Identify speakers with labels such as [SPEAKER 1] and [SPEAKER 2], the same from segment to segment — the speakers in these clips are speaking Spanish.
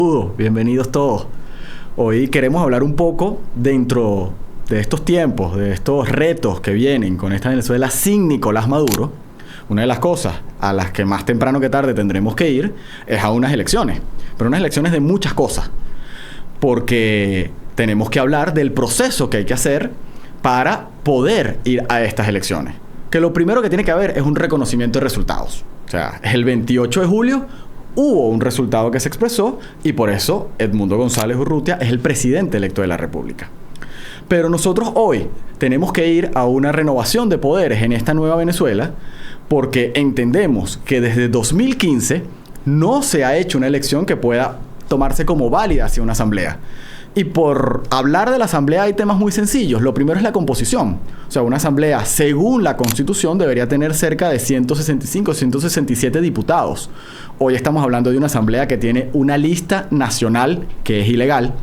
[SPEAKER 1] Saludos, bienvenidos todos. Hoy queremos hablar un poco dentro de estos tiempos, de estos retos que vienen con esta Venezuela sin Nicolás Maduro. Una de las cosas a las que más temprano que tarde tendremos que ir es a unas elecciones, pero unas elecciones de muchas cosas, porque tenemos que hablar del proceso que hay que hacer para poder ir a estas elecciones. Que lo primero que tiene que haber es un reconocimiento de resultados. O sea, el 28 de julio hubo un resultado que se expresó y por eso Edmundo González Urrutia es el presidente electo de la República. Pero nosotros hoy tenemos que ir a una renovación de poderes en esta nueva Venezuela porque entendemos que desde 2015 no se ha hecho una elección que pueda tomarse como válida hacia una asamblea. Y por hablar de la asamblea hay temas muy sencillos. Lo primero es la composición. O sea, una asamblea, según la Constitución, debería tener cerca de 165, 167 diputados. Hoy estamos hablando de una asamblea que tiene una lista nacional que es ilegal.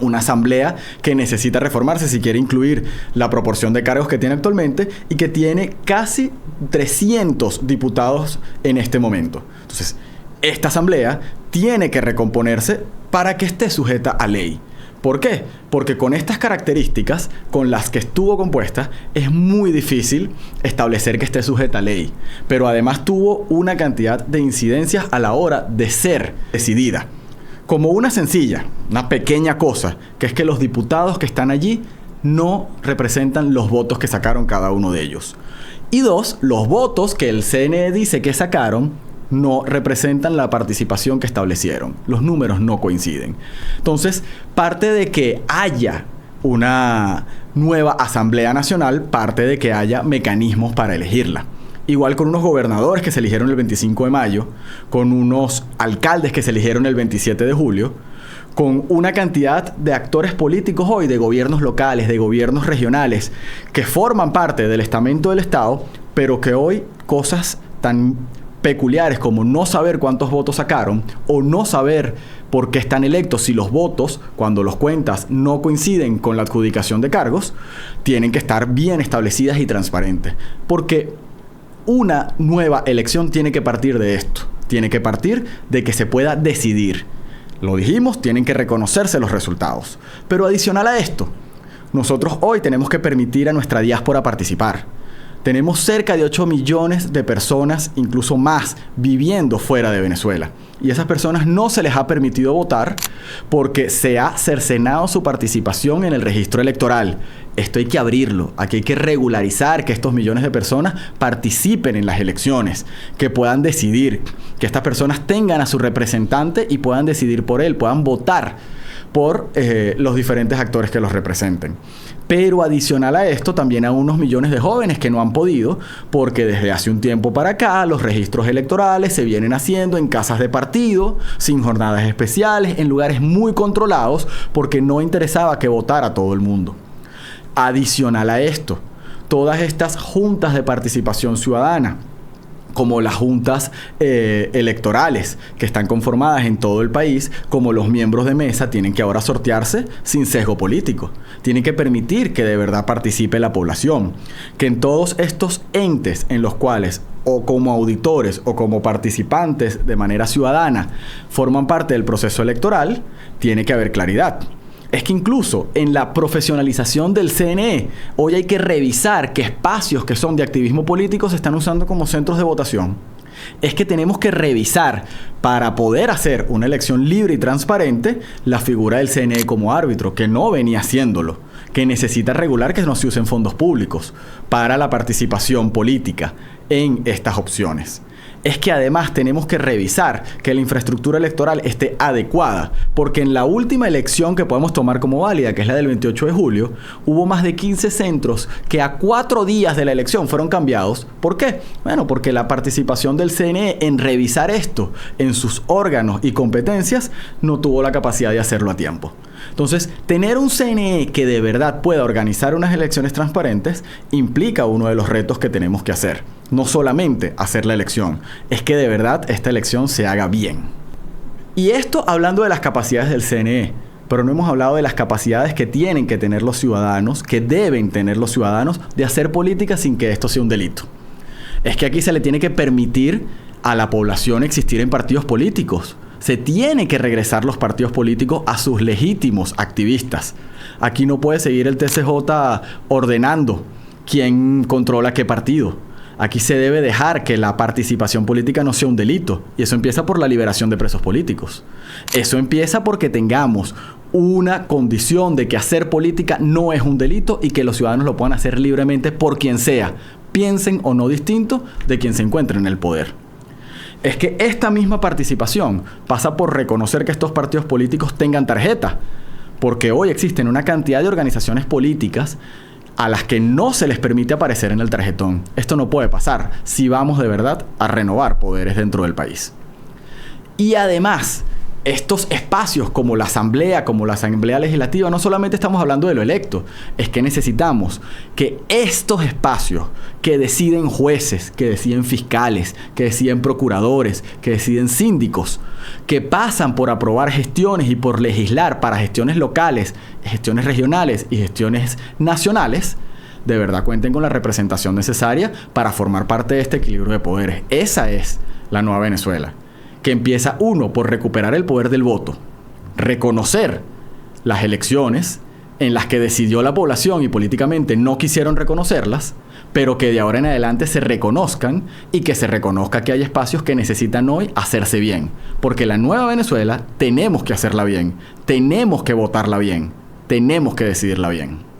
[SPEAKER 1] Una asamblea que necesita reformarse si quiere incluir la proporción de cargos que tiene actualmente y que tiene casi 300 diputados en este momento. Entonces, esta asamblea tiene que recomponerse para que esté sujeta a ley. ¿Por qué? Porque con estas características con las que estuvo compuesta es muy difícil establecer que esté sujeta a ley. Pero además tuvo una cantidad de incidencias a la hora de ser decidida. Como una sencilla, una pequeña cosa, que es que los diputados que están allí no representan los votos que sacaron cada uno de ellos. Y dos, los votos que el CNE dice que sacaron no representan la participación que establecieron. Los números no coinciden. Entonces, parte de que haya una nueva Asamblea Nacional, parte de que haya mecanismos para elegirla. Igual con unos gobernadores que se eligieron el 25 de mayo, con unos alcaldes que se eligieron el 27 de julio, con una cantidad de actores políticos hoy, de gobiernos locales, de gobiernos regionales, que forman parte del estamento del Estado, pero que hoy cosas tan peculiares como no saber cuántos votos sacaron o no saber por qué están electos si los votos, cuando los cuentas, no coinciden con la adjudicación de cargos, tienen que estar bien establecidas y transparentes. Porque una nueva elección tiene que partir de esto. Tiene que partir de que se pueda decidir. Lo dijimos, tienen que reconocerse los resultados. Pero adicional a esto, nosotros hoy tenemos que permitir a nuestra diáspora participar. Tenemos cerca de 8 millones de personas, incluso más, viviendo fuera de Venezuela. Y a esas personas no se les ha permitido votar porque se ha cercenado su participación en el registro electoral. Esto hay que abrirlo. Aquí hay que regularizar que estos millones de personas participen en las elecciones, que puedan decidir, que estas personas tengan a su representante y puedan decidir por él, puedan votar por los diferentes actores que los representen. Pero adicional a esto, también a unos millones de jóvenes que no han podido, porque desde hace un tiempo para acá los registros electorales se vienen haciendo en casas de partido, sin jornadas especiales, en lugares muy controlados, porque no interesaba que votara todo el mundo. Adicional a esto, todas estas juntas de participación ciudadana, como las juntas electorales que están conformadas en todo el país, como los miembros de mesa, tienen que ahora sortearse sin sesgo político. Tienen que permitir que de verdad participe la población. Que en todos estos entes en los cuales, o como auditores o como participantes de manera ciudadana, forman parte del proceso electoral, tiene que haber claridad. Es que incluso en la profesionalización del CNE, hoy hay que revisar qué espacios que son de activismo político se están usando como centros de votación. Es que tenemos que revisar, para poder hacer una elección libre y transparente, la figura del CNE como árbitro, que no venía haciéndolo, que necesita regular que no se usen fondos públicos para la participación política en estas opciones. Es que además tenemos que revisar que la infraestructura electoral esté adecuada, porque en la última elección que podemos tomar como válida, que es la del 28 de julio, hubo más de 15 centros que a 4 días de la elección fueron cambiados. ¿Por qué? Bueno, porque la participación del CNE en revisar esto en sus órganos y competencias no tuvo la capacidad de hacerlo a tiempo. Entonces, tener un CNE que de verdad pueda organizar unas elecciones transparentes implica uno de los retos que tenemos que hacer. No solamente hacer la elección, es que de verdad esta elección se haga bien. Y esto hablando de las capacidades del CNE, pero no hemos hablado de las capacidades que tienen que tener los ciudadanos, que deben tener los ciudadanos de hacer política sin que esto sea un delito. Es que aquí se le tiene que permitir a la población existir en partidos políticos, Se tiene que regresar los partidos políticos a sus legítimos activistas. Aquí no puede seguir el TCJ ordenando quién controla qué partido. Aquí se debe dejar que la participación política no sea un delito. Y eso empieza por la liberación de presos políticos. Eso empieza porque tengamos una condición de que hacer política no es un delito y que los ciudadanos lo puedan hacer libremente por quien sea, piensen o no distinto de quien se encuentre en el poder. Es que esta misma participación pasa por reconocer que estos partidos políticos tengan tarjeta, porque hoy existen una cantidad de organizaciones políticas a las que no se les permite aparecer en el tarjetón. Esto no puede pasar si vamos de verdad a renovar poderes dentro del país. Y además, estos espacios como la Asamblea Legislativa, no solamente estamos hablando de lo electo, es que necesitamos que estos espacios que deciden jueces, que deciden fiscales, que deciden procuradores, que deciden síndicos, que pasan por aprobar gestiones y por legislar para gestiones locales, gestiones regionales y gestiones nacionales, de verdad cuenten con la representación necesaria para formar parte de este equilibrio de poderes. Esa es la nueva Venezuela, que empieza por recuperar el poder del voto, reconocer las elecciones en las que decidió la población y políticamente no quisieron reconocerlas, pero que de ahora en adelante se reconozcan y que se reconozca que hay espacios que necesitan hoy hacerse bien. Porque la nueva Venezuela tenemos que hacerla bien, tenemos que votarla bien, tenemos que decidirla bien.